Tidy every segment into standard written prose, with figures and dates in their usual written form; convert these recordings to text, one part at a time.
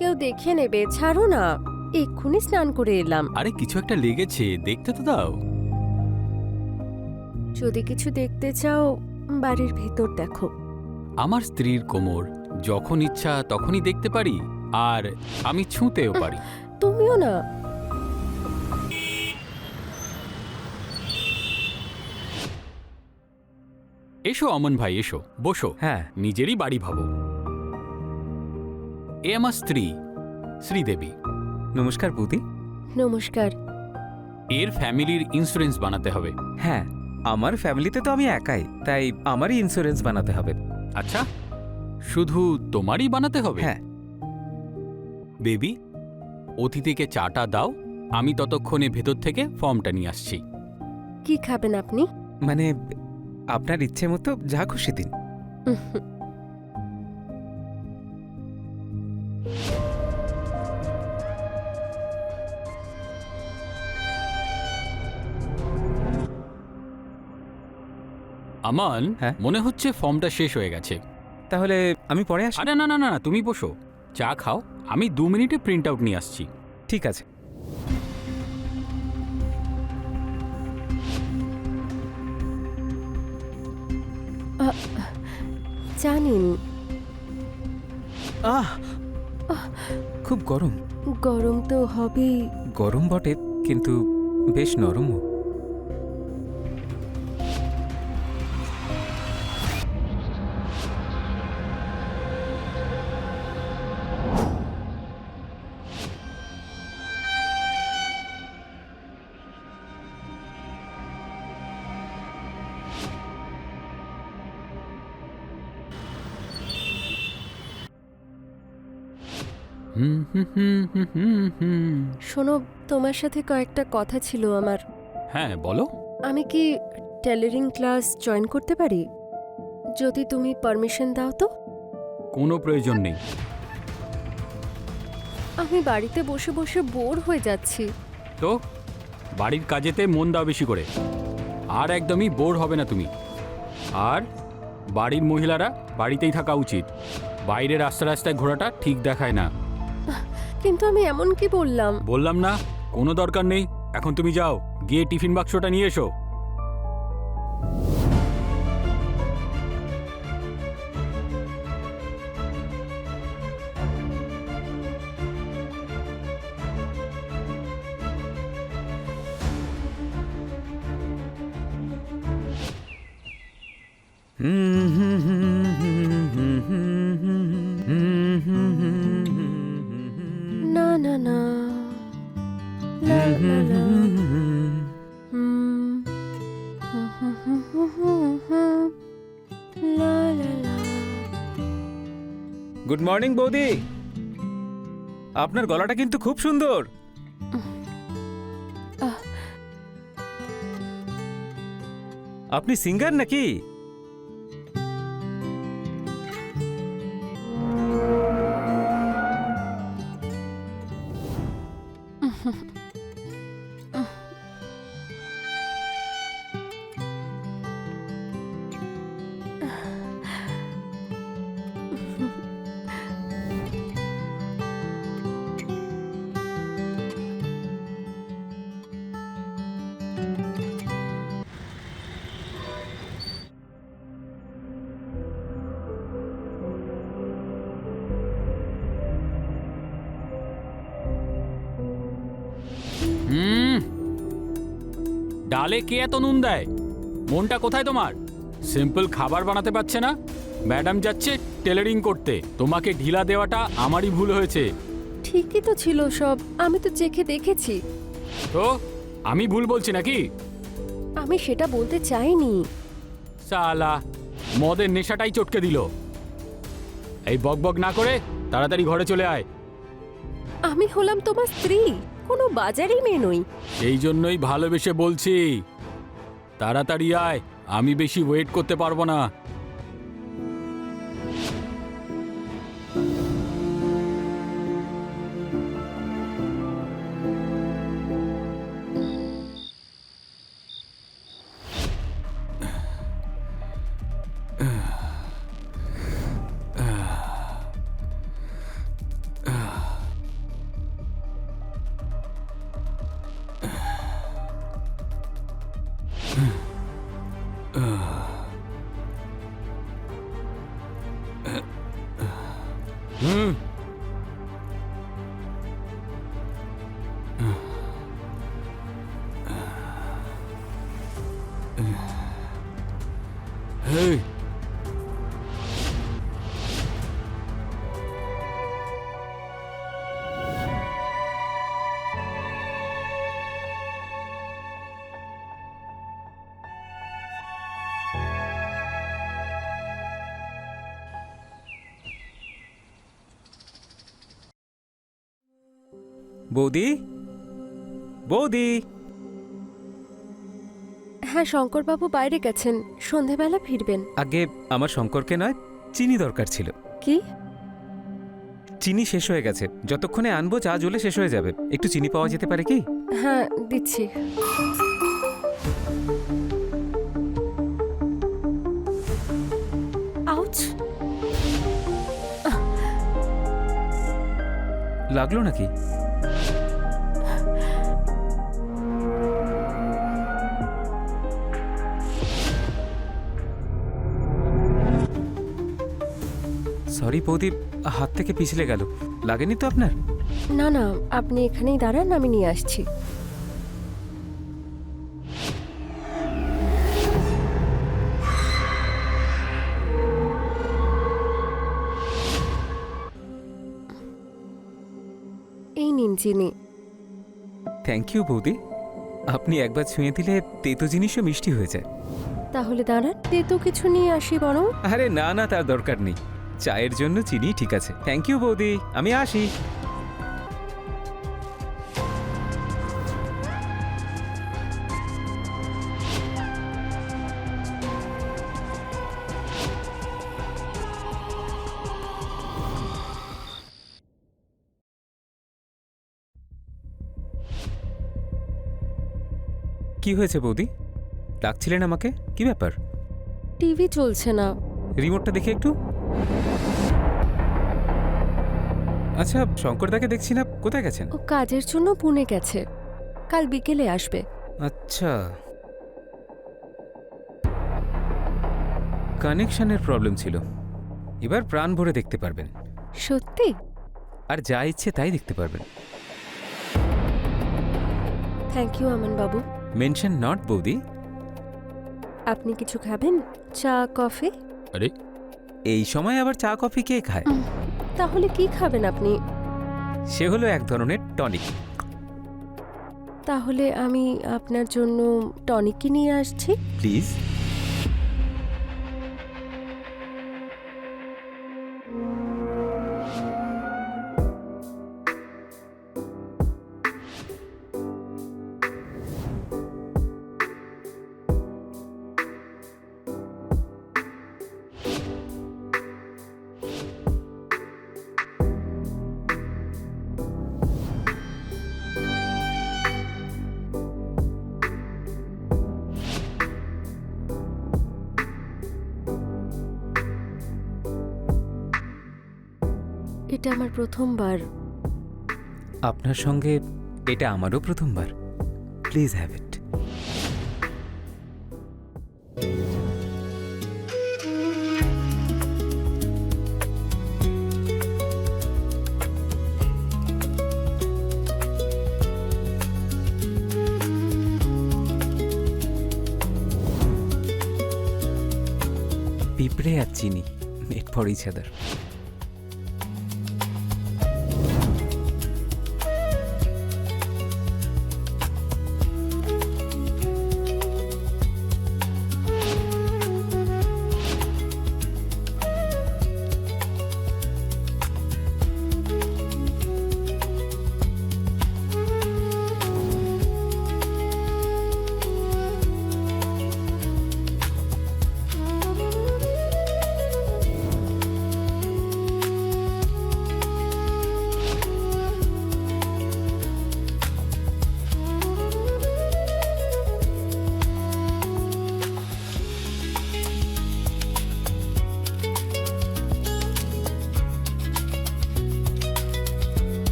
কেউ দেখে নেবে, ছাড়ো না। এক্ষুনি স্নান করে এলাম। আরে কিছু একটা লেগেছে, দেখতে তো দাও। যদি কিছু দেখতে চাও বাড়ির ভেতর দেখো। আমার স্ত্রীর কোমর যখন ইচ্ছা তখনই দেখতে পারি, আর আমি ছুঁতেও পারি। তুমিও না। এসো অমন ভাই, এসো বসো। হ্যাঁ। নিজেরই বাড়ি ভাবো। এ আমার স্ত্রী শ্রীদেবী। নমস্কার বৌদি। নমস্কার। এর ফ্যামিলির ইন্স্যুরেন্স বানাতে হবে। হ্যাঁ, আমার ফ্যামিলিতে তো আমি একাই, তাই আমারই ইন্স্যুরেন্স বানাতে হবে। আচ্ছা, শুধু তোমারই বানাতে হবে? হ্যাঁ। বেবি, অতিথিকে চাটা দাও, আমি ততক্ষণে ভেতর থেকে ফর্মটা নিয়ে আসছি। কি খাবেন আপনি? মানে আপনার ইচ্ছে মতো যা খুশি দিন। আমান, হ্যাঁ? মনে হচ্ছে ফর্মটা শেষ হয়ে গেছে। তাহলে আমি পরে আসি। আরে না না না না, তুমি বসো, চা খাও, আমি 2 মিনিটে প্রিন্ট আউট নিয়ে আসছি। ঠিক আছে। চা নিন। আহ খুব গরম। গরম তো হবেই। গরম বটে, কিন্তু বেশ নরমও। হুম হুম হুম হুম হুম হুম। শোনো, তোমার সাথে কয়েকটা কথা ছিল আমার। হ্যাঁ বলো। আমি কি টেলারিং ক্লাস জয়েন করতে পারি? যদি তুমি পারমিশন দাও তো। কোনো প্রয়োজন নেই। আমি বাড়িতে বসে বসে বোর হয়ে যাচ্ছি। তো বাড়ির কাজেতে মন দাও বেশি করে, আর একদমই বোর হবে না তুমি। আর বাড়ির মহিলারা বাড়িতেই থাকা উচিত, বাইরে রাস্তা রাস্তায় ঘোরাটা ঠিক দেখায় না। কিন্তু আমি এমন কি বললাম? বললাম না, কোনো দরকার নেই। এখন তুমি যাও, গিয়ে টিফিন বাক্সটা নিয়ে এসো। না না না। লা লা লা। হুম। লা লা লা। গুড মর্নিং বৌদি। আপনার গলাটা কিন্তু খুব সুন্দর। আপনি সিঙ্গার নাকি? হুম, ডালে কে এত নুন দেয়? মনটা কোথায় তোমার? সিম্পল খাবার বানাতে পারছে না? ম্যাডাম যাচ্ছে টেলারিং করতে, তোমাকে ঢিলা দেওয়াটা আমারই ভুল হয়েছে। ঠিকই তো ছিল সব, আমি তো চেখে দেখেছি। তো আমি ভুল বলছি নাকি? আমি সেটা বলতে চাইনি। সালা, মদের নেশাটাই চটকে দিল। এই বকবক না করে তাড়াতাড়ি ঘরে চলে আয়। আমি হলাম তোমার স্ত্রী, কোনো বাজারই মেয়ে নই। এই জন্যই ভালোবেসে বলছি, তাড়াতাড়ি আয়, আমি বেশি ওয়েট করতে পারবো না। হুম। এই, বৌদি, বৌদি। হ্যাঁ, শঙ্করবাবু বাইরে গেছেন, সন্ধেবেলা ফিরবেন। আগে আমার শঙ্করকে নয়, চিনি দরকার ছিল। কি? চিনি শেষ হয়ে গেছে, যতক্ষণে আনবো চা জ্বলে শেষ হয়ে যাবে। একটু চিনি পাওয়া যেতে পারে কি? হ্যাঁ, দিচ্ছি। আউচ! লাগলো নাকি? সরি বৌদি, হাত থেকে পিছলে গেল। লাগেনি তো আপনার? না না, আপনি এখানেই দাঁড়ান, আমি নিয়ে আসছি। এই নিন চিনি। থ্যাংক ইউ বৌদি। আপনি একবার ছুঁয়ে দিলে তেতো জিনিসও মিষ্টি হয়ে যায়। তাহলে দাঁড়ান, তেতো কিছু নিয়ে আসি বরং। আরে না না, তার দরকার নেই। চায়ের জন্য চিনি ঠিক আছে। থ্যাংক ইউ বৌদি, আমি আসি। কি হয়েছে বৌদি? ডাকছিলেন আমাকে? কি ব্যাপার? টিভি চলছে না। রিমোটটা দেখে একটু। আচ্ছা, শঙ্করদাকে দেখছি না, কোথায় গেছেন? ও কাজের জন্য পুনে গেছে, কাল বিকেলে আসবে। আচ্ছা, কানেকশনের প্রবলেম ছিল। এবার প্রাণ ভরে দেখতে পারবেন, সত্যি? আর যা ইচ্ছে তাই দেখতে পারবেন। Thank you Aman Babu. Mention not বৌদি। আপনি কিছু খাবেন? চা, কফি? আরে এই সময় আবার চা কফি কে খায়? তাহলে কি খাবেন আপনি? সে হলো এক ধরনের টনিক। তাহলে আমি আপনার জন্য টনিকই নিয়ে আসছি। প্লিজ। এটা আমার প্রথমবার। আপনার সঙ্গে এটা আমারও প্রথমবার। Please have it. পিঁপড়ে আর চিনি, made for each other.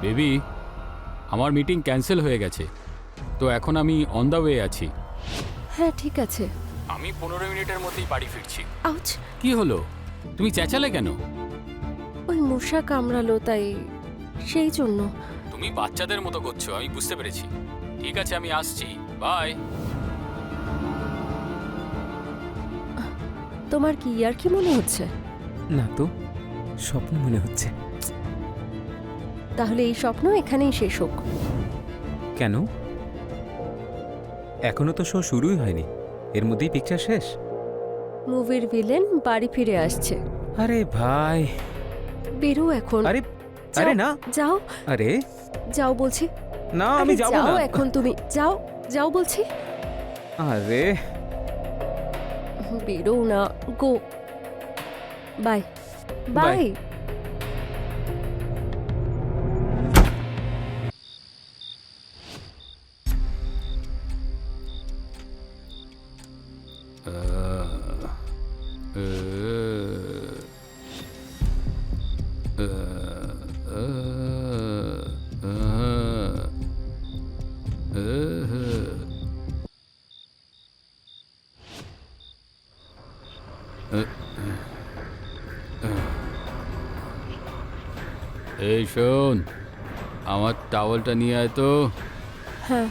Baby, আমার মিটিং ক্যান্সেল হয়ে গেছে, তো এখন আমি অন দ্য ওয়ে আছি। হ্যাঁ ঠিক আছে। আমি 15 মিনিটের মধ্যেই বাড়ি ফিরছি। আউচ, কি হলো, তুমি চেঁচালে কেন? ওই মশা কামড়ালো তাই, সেই জন্য। তুমি বাচ্চাদের মতো করছো, আমি বুঝতে পেরেছি। ঠিক আছে, আমি আসছি, বাই। তোমার কি আর কি মনে হচ্ছে? না তো, স্বপ্ন মনে হচ্ছে। তাহলে এই স্বপ্ন এখানেই শেষ হোক। কেন? এখনো তো শো শুরুই হয়নি, এর মধ্যেই পিকচার শেষ? মুভির ভিলেন বাড়ি ফিরে আসছে। আরে ভাই, বেরো এখন। আরে যাও, আরে না, যাও আরে যাও বলছি। না, আরে আমি যাব যাও না এখন তুমি, যাও যাও বলছি। আরে বেরো না, গো। Bye bye. Bye. এই শোন, আমার টাওয়ালটা নিয়ে আয় তো। হ্যাঁ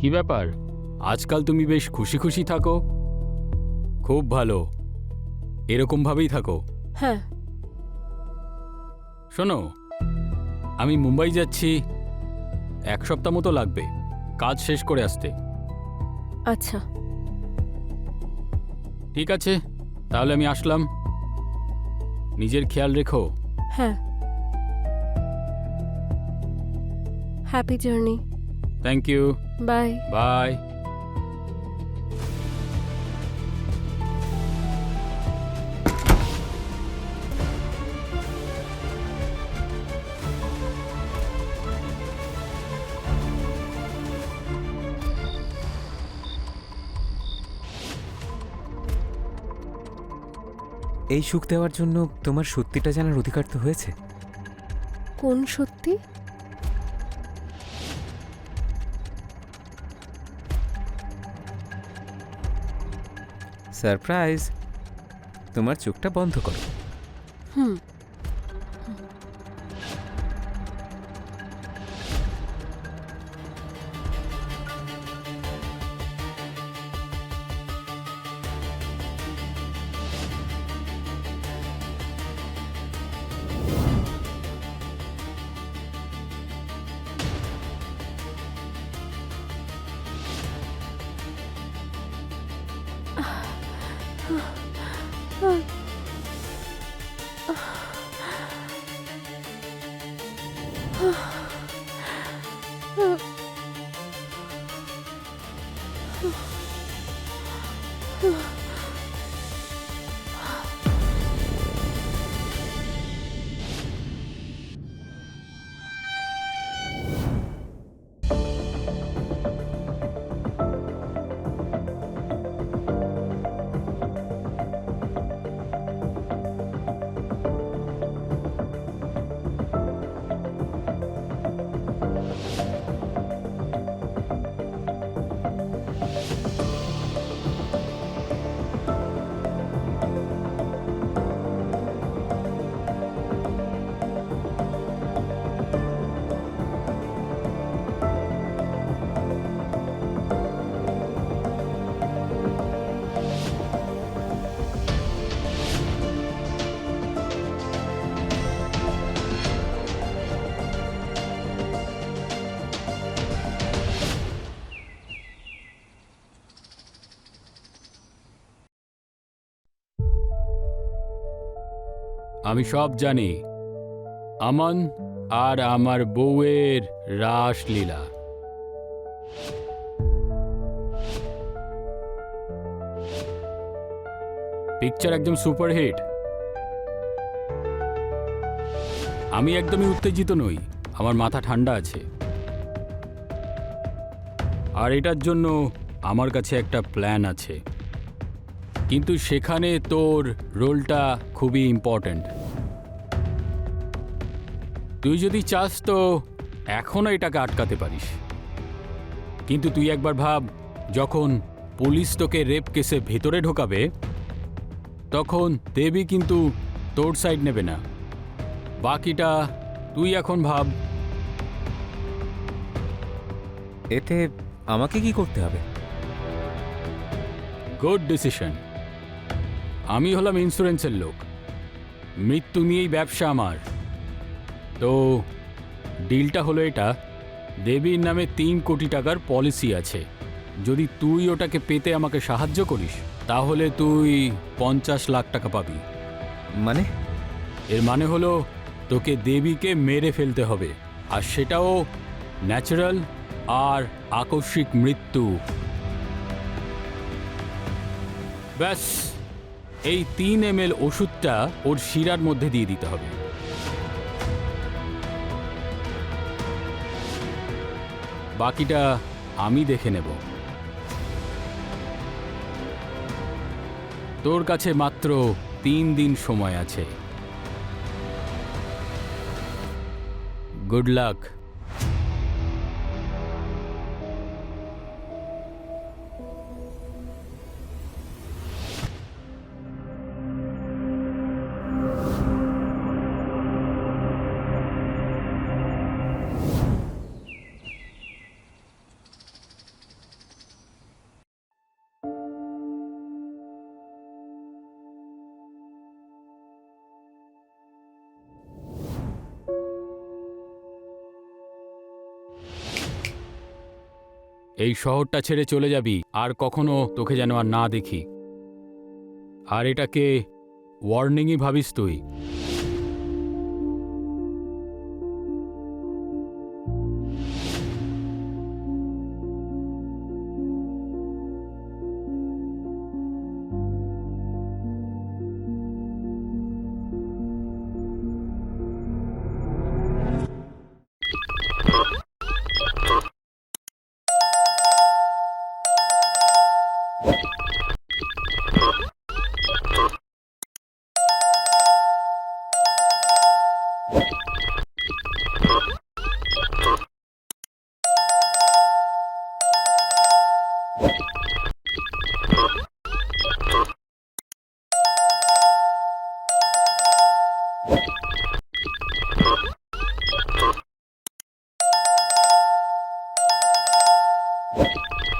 কি ব্যাপার, আজকাল তুমি বেশ খুশি খুশি থাকো। খুব ভালো, এরকমভাবেই থাকো। হ্যাঁ শোনো, আমি মুম্বাই যাচ্ছি, 1 সপ্তাহ মতো লাগবে কাজ শেষ করে আসতে। আচ্ছা ঠিক আছে, তাহলে আমি আসলাম। নিজের খেয়াল রেখো। হ্যাঁ, happy journey. Thank you, bye. Bye. এই সুখ দেওয়ার জন্য তোমার সত্যিটা জানার অধিকার তো হয়েছে। কোন সত্যি? সারপ্রাইজ, তোমার চোখটা বন্ধ করো। হুম। আমি সব জানি। আমন আর আমার বউয়ের রাসলীলা। পিকচার একদম সুপারহিট। আমি একদমই উত্তেজিত নই, আমার মাথা ঠান্ডা আছে। আর এটার জন্য আমার কাছে একটা প্ল্যান আছে, কিন্তু সেখানে তোর রোলটা খুবই ইম্পর্ট্যান্ট। তুই যদি চাস তো এখনও এটাকে আটকাতে পারিস, কিন্তু তুই একবার ভাব, যখন পুলিশ তোকে রেপ কেসে ভেতরে ঢোকাবে তখন দেবী কিন্তু তোর সাইড নেবে না। বাকিটা তুই এখন ভাব। এতে আমাকে কি করতে হবে? Good decision. আমি হলাম ইন্স্যুরেন্সের লোক, মৃত্যু নিয়েই ব্যবসা আমার। তো ডিলটা হলো এটা, দেবীর নামে 3 কোটি টাকার পলিসি আছে। যদি তুই ওটাকে পেতে আমাকে সাহায্য করিস তাহলে তুই 50 লাখ টাকা পাবি। মানে? এর মানে হলো তোকে দেবীকে মেরে ফেলতে হবে, আর সেটাও ন্যাচারাল আর আকস্মিক মৃত্যু। ব্যাস, এই 3 ml ওষুধটা ওর শিরার মধ্যে দিয়ে দিতে হবে। বাকিটা আমি দেখে নেব। তোর কাছে মাত্র 3 দিন সময় আছে। Good luck. এই শহরটা ছেড়ে চলে যাবি, আর কখনো তোকে যেন আর না দেখি। আর এটাকে ওয়ার্নিংই ভাবিস তুই।